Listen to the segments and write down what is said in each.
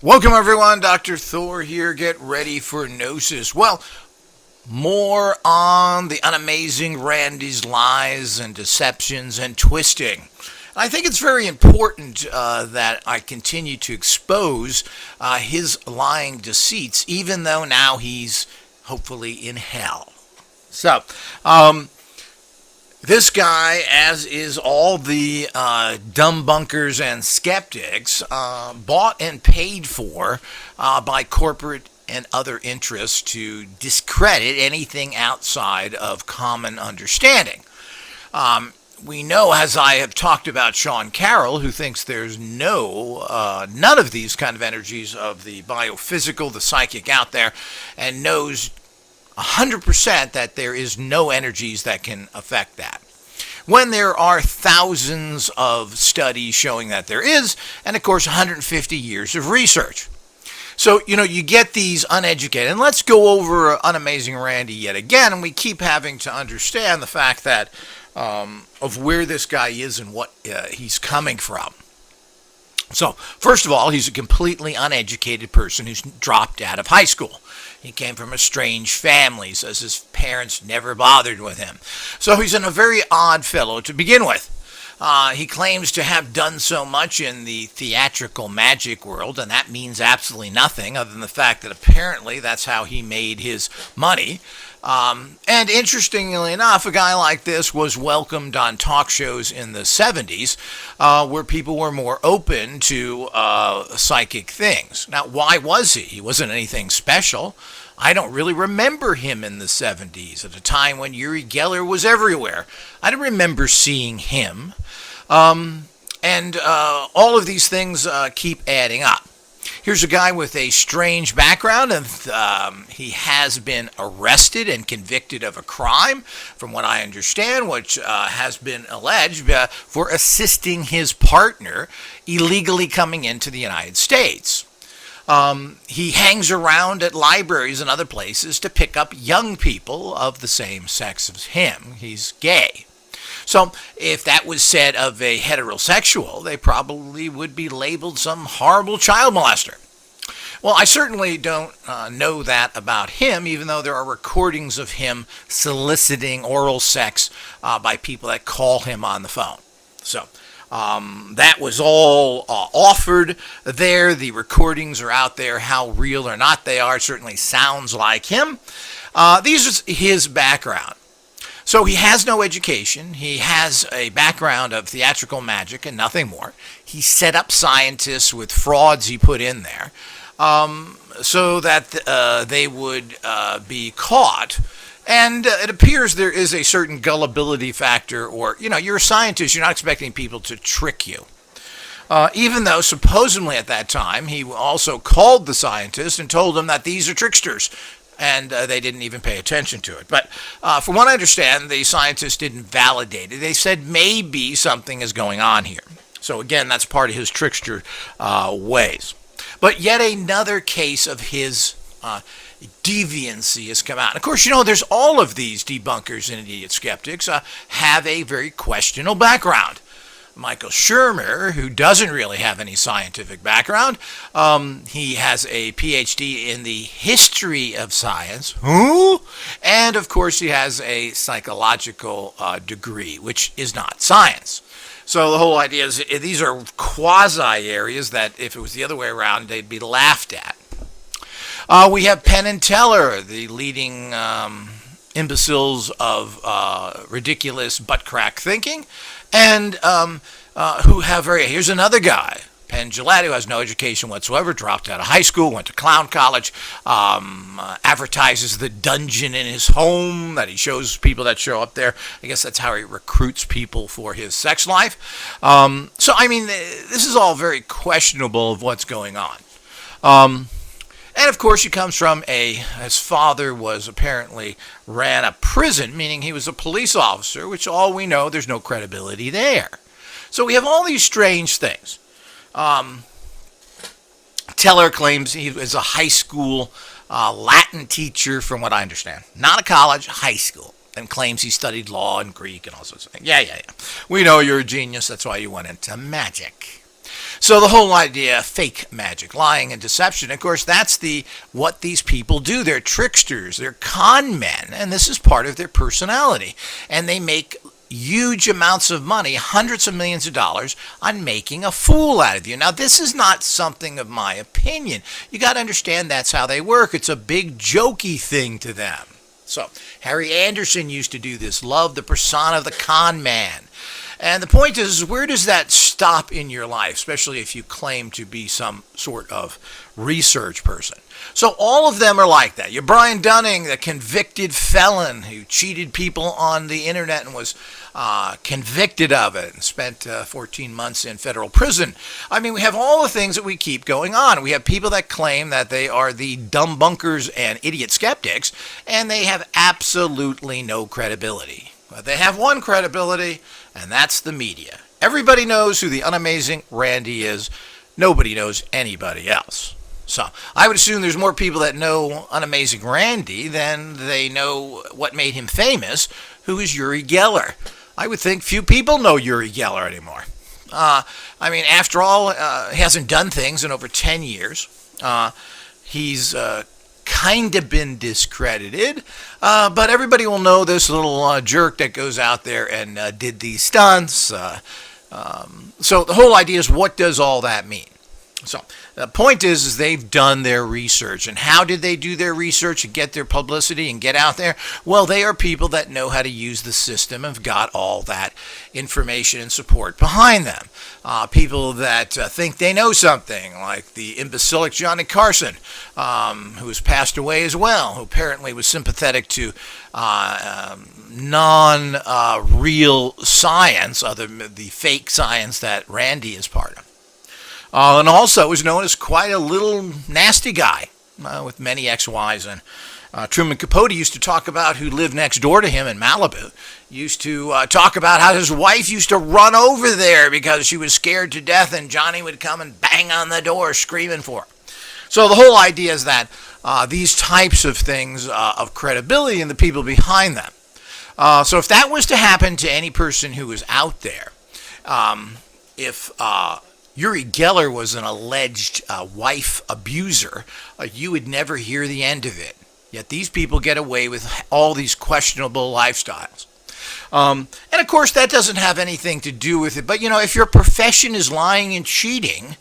Welcome everyone, Dr. Thor here. Get ready for Gnosis. Well, more on the unamazing Randy's lies and deceptions and twisting. I think it's very important that I continue to expose his lying deceits, even though now he's hopefully in hell. So, this guy, as is all the dumb bunkers and skeptics, bought and paid for by corporate and other interests to discredit anything outside of common understanding. We know, as I have talked about Sean Carroll, who thinks there's none of these kind of energies of the biophysical, the psychic out there, and knows 100% that there is no energies that can affect that. When there are thousands of studies showing that there is, and of course 150 years of research. So, you get these uneducated, and let's go over Unamazing Randy yet again, and we keep having to understand the fact that of where this guy is and what he's coming from. So, first of all, he's a completely uneducated person who's dropped out of high school. He came from a strange family, says his parents never bothered with him. So he's in a very odd fellow to begin with. He claims to have done so much in the theatrical magic world, and that means absolutely nothing other than the fact that apparently that's how he made his money. And interestingly enough, a guy like this was welcomed on talk shows in the 70s where people were more open to psychic things. Now, why was he? He wasn't anything special. I don't really remember him in the 70s, at a time when Uri Geller was everywhere. I don't remember seeing him. And all of these things keep adding up. Here's a guy with a strange background, and he has been arrested and convicted of a crime, from what I understand, which has been alleged for assisting his partner illegally coming into the United States. He hangs around at libraries and other places to pick up young people of the same sex as him. He's gay. So if that was said of a heterosexual, they probably would be labeled some horrible child molester. Well, I certainly don't know that about him, even though there are recordings of him soliciting oral sex by people that call him on the phone. So that was all offered there. The recordings are out there. How real or not they are, it certainly sounds like him. These are his background. So he has no education. He has a background of theatrical magic and nothing more. He set up scientists with frauds he put in there so that they would be caught. And it appears there is a certain gullibility factor, or, you're a scientist, you're not expecting people to trick you. Even though supposedly at that time he also called the scientists and told them that these are tricksters. And they didn't even pay attention to it. But from what I understand, the scientists didn't validate it. They said maybe something is going on here. So again, that's part of his trickster ways. But yet another case of his deviancy has come out. And of course, there's all of these debunkers and idiot skeptics have a very questionable background. Michael Shermer, who doesn't really have any scientific background. He has a PhD in the history of science. Who? And, of course, he has a psychological degree, which is not science. So the whole idea is these are quasi areas that if it was the other way around, they'd be laughed at. We have Penn and Teller, the leading imbeciles of ridiculous butt crack thinking. And who have here's another guy, Penn Jillette, who has no education whatsoever, dropped out of high school, went to clown college, advertises the dungeon in his home that he shows people that show up there. I guess that's how he recruits people for his sex life. So, this is all very questionable of what's going on. And of course, he comes from his father apparently ran a prison, meaning he was a police officer, which all we know, there's no credibility there. So we have all these strange things. Teller claims he was a high school Latin teacher, from what I understand. Not a college, high school. And claims he studied law and Greek and all sorts of things. Yeah. We know you're a genius. That's why you went into magic. So the whole idea, fake magic, lying and deception, of course, that's what these people do. They're tricksters, they're con men, and this is part of their personality. And they make huge amounts of money, hundreds of millions of dollars, on making a fool out of you. Now, this is not something of my opinion. You got to understand that's how they work. It's a big jokey thing to them. So, Harry Anderson used to do this, love the persona of the con man. And the point is, where does that stop in your life, especially if you claim to be some sort of research person? So all of them are like that. You're Brian Dunning, the convicted felon who cheated people on the internet and was convicted of it and spent 14 months in federal prison. I mean, we have all the things that we keep going on. We have people that claim that they are the dumb bunkers and idiot skeptics, and they have absolutely no credibility. But they have one credibility, and that's the media. Everybody knows who the unamazing Randi is. Nobody knows anybody else. So I would assume there's more people that know unamazing Randi than they know what made him famous, who is Uri Geller. I would think few people know Uri Geller anymore. I mean, after all, he hasn't done things in over 10 years. He's kind of been discredited, but everybody will know this little jerk that goes out there and did these stunts. So the whole idea is, what does all that mean? So the point is they've done their research. And how did they do their research and get their publicity and get out there? Well, they are people that know how to use the system and have got all that information and support behind them. People that think they know something, like the imbecilic Johnny Carson, who has passed away as well, who apparently was sympathetic to non-real science, other than the fake science that Randi is part of. And also is known as quite a little nasty guy with many ex-wives. And Truman Capote used to talk about, who lived next door to him in Malibu, used to talk about how his wife used to run over there because she was scared to death, and Johnny would come and bang on the door screaming for her. So the whole idea is that these types of things of credibility and the people behind them. So if that was to happen to any person who was out there, if Uri Geller was an alleged wife abuser, you would never hear the end of it. Yet these people get away with all these questionable lifestyles. And of course, that doesn't have anything to do with it. But, you know, if your profession is lying and cheating,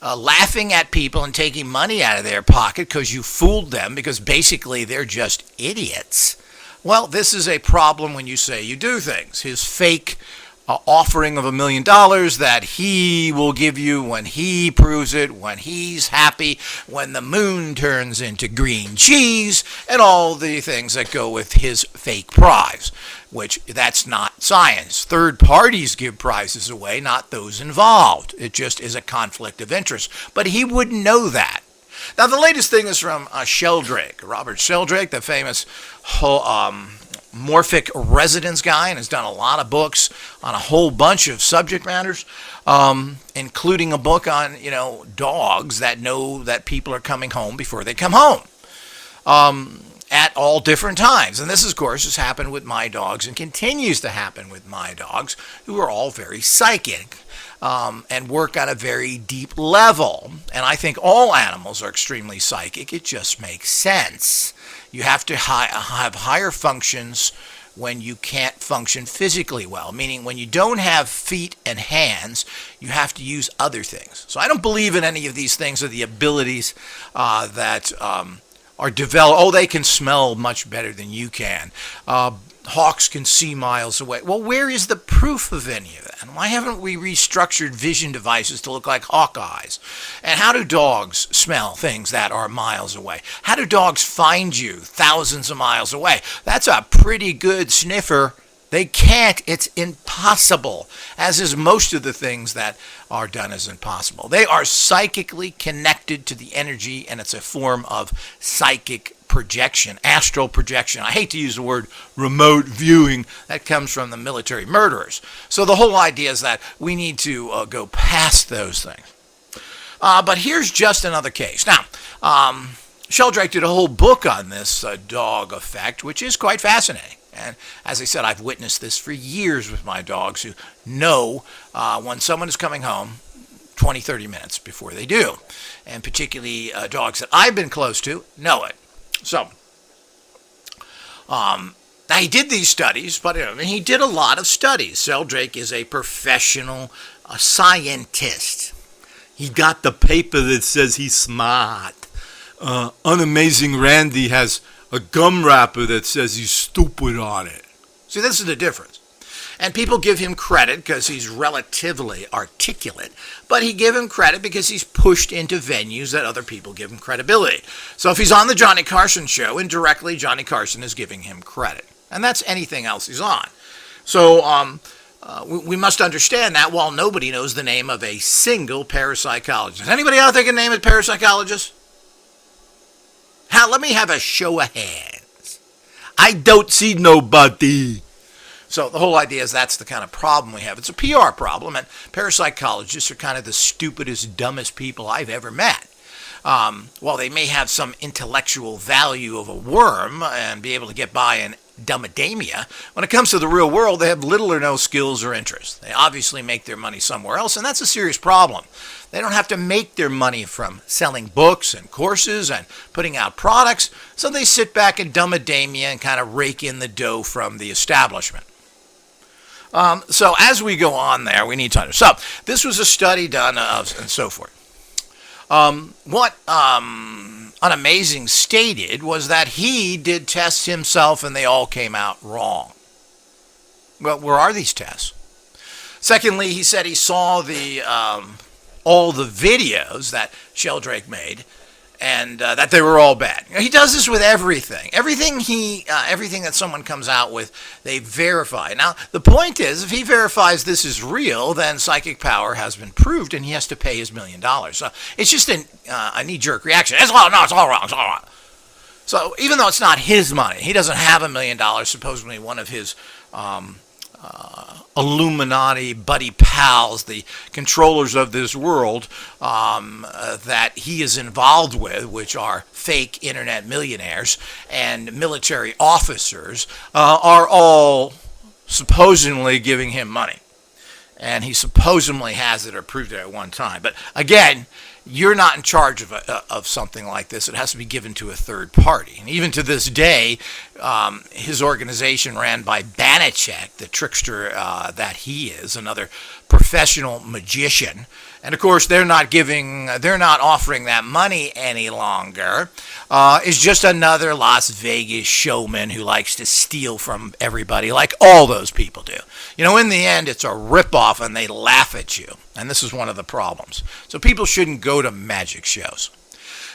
laughing at people and taking money out of their pocket because you fooled them, because basically they're just idiots, well, this is a problem when you say you do things. His fake offering of $1 million that he will give you when he proves it, when he's happy, when the moon turns into green cheese, and all the things that go with his fake prize, which that's not science. Third parties give prizes away, not those involved. It just is a conflict of interest. But he wouldn't know that. Now, the latest thing is from Sheldrake, Robert Sheldrake, the famous morphic resonance guy, and has done a lot of books on a whole bunch of subject matters, including a book on, dogs that know that people are coming home before they come home at all different times. And this, of course, has happened with my dogs and continues to happen with my dogs, who are all very psychic and work on a very deep level. And I think all animals are extremely psychic. It just makes sense. You have to have higher functions when you can't function physically well, meaning when you don't have feet and hands, you have to use other things. So I don't believe in any of these things or the abilities that are developed. Oh, they can smell much better than you can. Hawks can see miles away. Well, where is the proof of any of that? And why haven't we restructured vision devices to look like hawk eyes? And how do dogs smell things that are miles away? How do dogs find you thousands of miles away? That's a pretty good sniffer. They can't. It's impossible, as is most of the things that are done as impossible. They are psychically connected to the energy, and it's a form of psychic projection, astral projection. I hate to use the word remote viewing. That comes from the military murderers. So the whole idea is that we need to go past those things. But here's just another case. Now, Sheldrake did a whole book on this dog effect, which is quite fascinating. And as I said, I've witnessed this for years with my dogs, who know when someone is coming home 20, 30 minutes before they do. And particularly dogs that I've been close to know it. So, now he did these studies, but he did a lot of studies. Sheldrake is a professional scientist. He got the paper that says he's smart. Unamazing Randi has a gum wrapper that says he's stupid on it. See, this is the difference. And people give him credit because he's relatively articulate, but he give him credit because he's pushed into venues that other people give him credibility. So if he's on the Johnny Carson show, indirectly Johnny Carson is giving him credit. And that's anything else he's on. So we must understand that while nobody knows the name of a single parapsychologist. Anybody out there can name a parapsychologist? Let me have a show of hands. I don't see nobody. So the whole idea is that's the kind of problem we have. It's a PR problem, and parapsychologists are kind of the stupidest, dumbest people I've ever met. While they may have some intellectual value of a worm and be able to get by in dumbademia, when it comes to the real world, they have little or no skills or interest. They obviously make their money somewhere else, and that's a serious problem. They don't have to make their money from selling books and courses and putting out products, so they sit back in dumbademia and kind of rake in the dough from the establishment. So as we go on there, we need to understand. So this was a study done and so forth. What Unamazing stated was that he did tests himself and they all came out wrong. Well, where are these tests? Secondly, he said he saw all the videos that Sheldrake made and that they were all bad. He does this with everything. Everything that someone comes out with, they verify. Now, the point is, if he verifies this is real, then psychic power has been proved, and he has to pay his $1 million. So it's just a knee-jerk reaction. It's all wrong. So even though it's not his money, he doesn't have $1 million. Supposedly, one of his Illuminati buddy pals, the controllers of this world that he is involved with, which are fake internet millionaires and military officers, are all supposedly giving him money. And he supposedly has it or proved it at one time. But again, you're not in charge of something like this. It has to be given to a third party. And even to this day, his organization ran by Banachek, the trickster that he is, another professional magician. And of course, they're not offering that money any longer. It's just another Las Vegas showman who likes to steal from everybody, like all those people do. In the end, it's a ripoff, and they laugh at you. And this is one of the problems. So people shouldn't go to magic shows.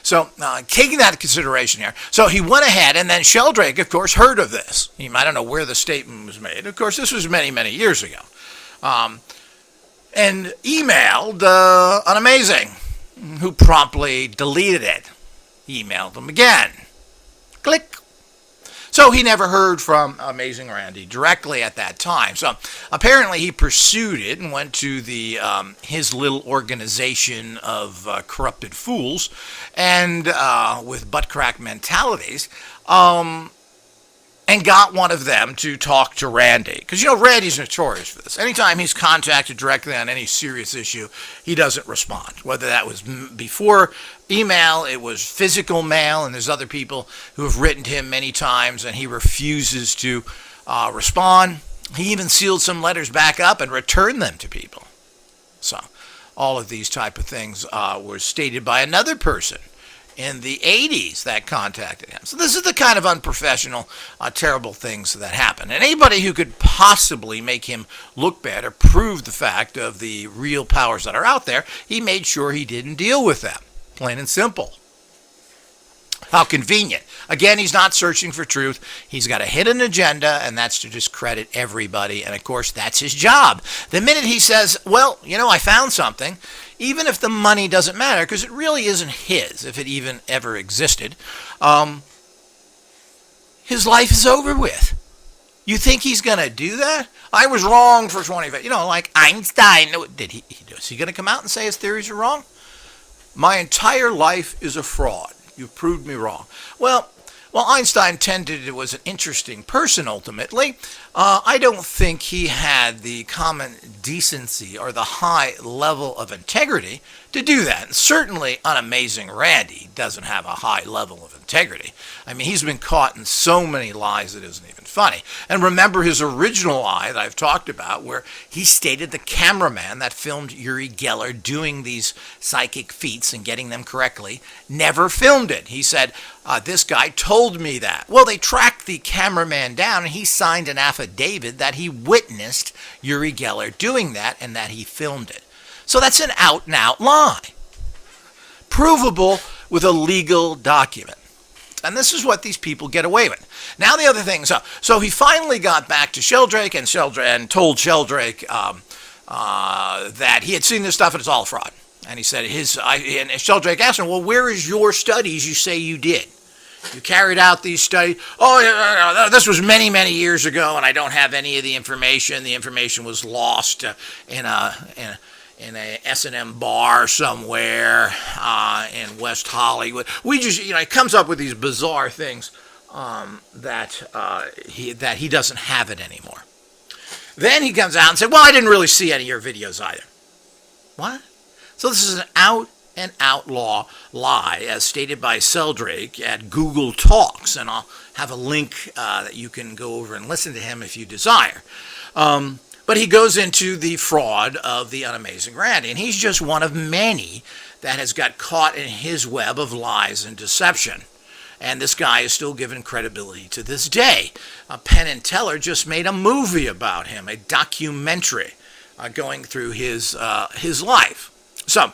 So taking that into consideration here, so he went ahead, and then Sheldrake, of course, heard of this. I don't know where the statement was made. Of course, this was many, many years ago. And emailed Unamazing, who promptly deleted it. He emailed him again. Click. So he never heard from Amazing Randi directly at that time. So apparently he pursued it and went to his little organization of corrupted fools and with butt crack mentalities, and got one of them to talk to Randi. Because, Randi's notorious for this. Anytime he's contacted directly on any serious issue, he doesn't respond. Whether that was before email, it was physical mail, and there's other people who have written to him many times, and he refuses to respond. He even sealed some letters back up and returned them to people. So, all of these type of things were stated by another person in the 80s that contacted him. So this is the kind of unprofessional, terrible things that happen. And anybody who could possibly make him look bad or prove the fact of the real powers that are out there, he made sure he didn't deal with them. Plain and simple. How convenient. Again, he's not searching for truth. He's got a hidden agenda, and that's to discredit everybody. And, of course, that's his job. The minute he says, well, I found something, even if the money doesn't matter, because it really isn't his, if it even ever existed, his life is over with. You think he's going to do that? I was wrong for 25, like Einstein. Is he going to come out and say his theories are wrong? My entire life is a fraud. You've proved me wrong. Well, While Einstein was an interesting person ultimately, I don't think he had the common decency or the high level of integrity to do that. And certainly Unamazing Randy doesn't have a high level of integrity. I mean, he's been caught in so many lies it isn't even funny. And remember his original lie that I've talked about, where he stated the cameraman that filmed Uri Geller doing these psychic feats and getting them correctly never filmed it. He said, this guy told me that. Well, they tracked the cameraman down and he signed an affidavit that he witnessed Uri Geller doing that and that he filmed it. So that's an out-and-out lie, provable with a legal document. And this is what these people get away with. Now the other thing, so he finally got back to Sheldrake and told Sheldrake that he had seen this stuff and it's all fraud. And he said and Sheldrake asked him, well, where is your studies you say you did? You carried out these studies. Oh, yeah, this was many, many years ago, and I don't have any of the information. The information was lost in a S&M bar somewhere in West Hollywood. We just, it comes up with these bizarre things that he doesn't have it anymore. Then he comes out and said, well, I didn't really see any of your videos either. What? So this is an out-and-out lie, as stated by Sheldrake at Google Talks, and I'll have a link that you can go over and listen to him if you desire. But he goes into the fraud of the Unamazing Randy, and he's just one of many that has got caught in his web of lies and deception. And this guy is still given credibility to this day. Penn and Teller just made a movie about him, a documentary going through his life. So,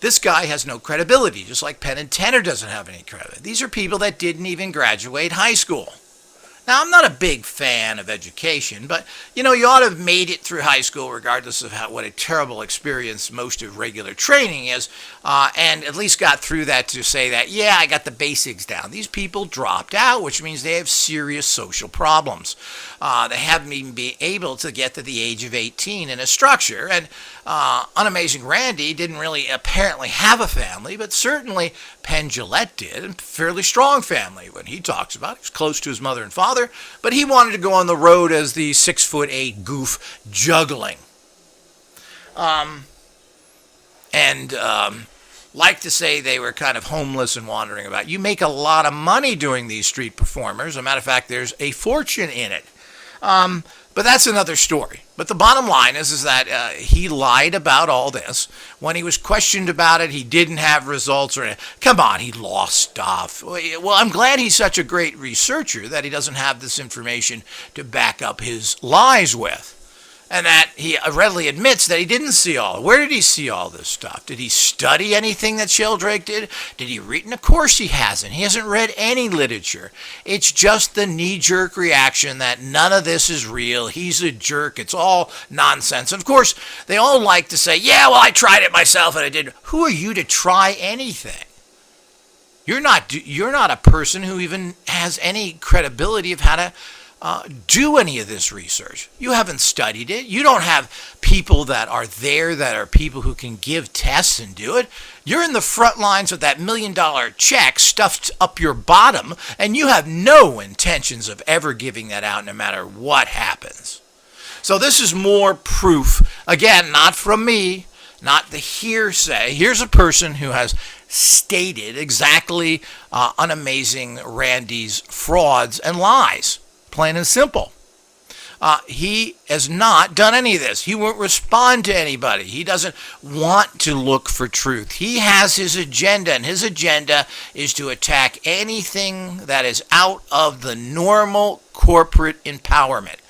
this guy has no credibility, just like Penn and Teller doesn't have any credibility. These are people that didn't even graduate high school. Now, I'm not a big fan of education, but, you ought to have made it through high school regardless of what a terrible experience most of regular training is, and at least got through that to say that, yeah, I got the basics down. These people dropped out, which means they have serious social problems. They haven't even been able to get to the age of 18 in a structure, and Unamazing Randy didn't really apparently have a family, but certainly Penn Jillette did, and fairly strong family when he talks about it. He was close to his mother and father, but he wanted to go on the road as the 6'8" goof juggling. Like to say they were kind of homeless and wandering about. You make a lot of money doing these street performers. As a matter of fact, there's a fortune in it. But that's another story. But the bottom line is that he lied about all this. When he was questioned about it, he didn't have results. Come on, he lost stuff. Well, I'm glad he's such a great researcher that he doesn't have this information to back up his lies with. And that he readily admits that he didn't see all. Where did he see all this stuff? Did he study anything that Sheldrake did? Did he read? And of course he hasn't. He hasn't read any literature. It's just the knee-jerk reaction that none of this is real. He's a jerk. It's all nonsense. And of course, they all like to say, yeah, well, I tried it myself and I did. Who are you to try anything? You're not a person who even has any credibility of how to do any of this research. You haven't studied it. You don't have people that are there that are people who can give tests and do it. You're in the front lines with that $1 million check stuffed up your bottom, and you have no intentions of ever giving that out no matter what happens. So this is more proof, again, not from me, not the hearsay. Here's a person who has stated exactly Unamazing Randy's frauds and lies. Plain and simple. He has not done any of this. He won't respond to anybody. He doesn't want to look for truth. He has his agenda, and his agenda is to attack anything that is out of the normal corporate empowerment.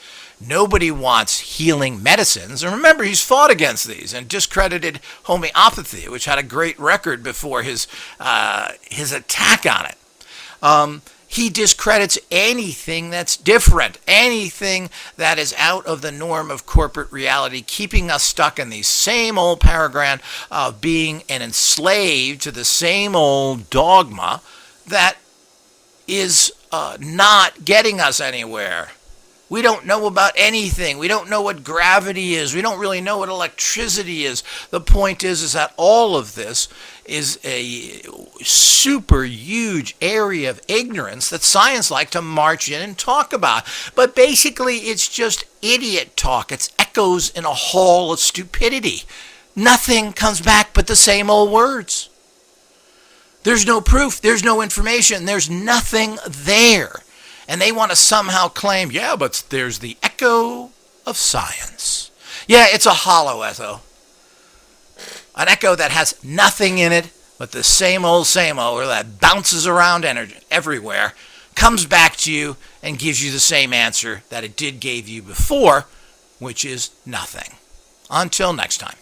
Nobody wants healing medicines. And remember, he's fought against these and discredited homeopathy, which had a great record before his attack on it. He discredits anything that's different, anything that is out of the norm of corporate reality, keeping us stuck in the same old paragraph of being an enslaved to the same old dogma that is not getting us anywhere. We don't know about anything. We don't know what gravity is. We don't really know what electricity is. The point is that all of this is a super huge area of ignorance that science like to march in and talk about. But basically, it's just idiot talk. It's echoes in a hall of stupidity. Nothing comes back but the same old words. There's no proof. There's no information. There's nothing there. And they want to somehow claim, yeah, but there's the echo of science. Yeah, it's a hollow echo. An echo that has nothing in it but the same old, or that bounces around energy everywhere, comes back to you and gives you the same answer that it gave you before, which is nothing. Until next time.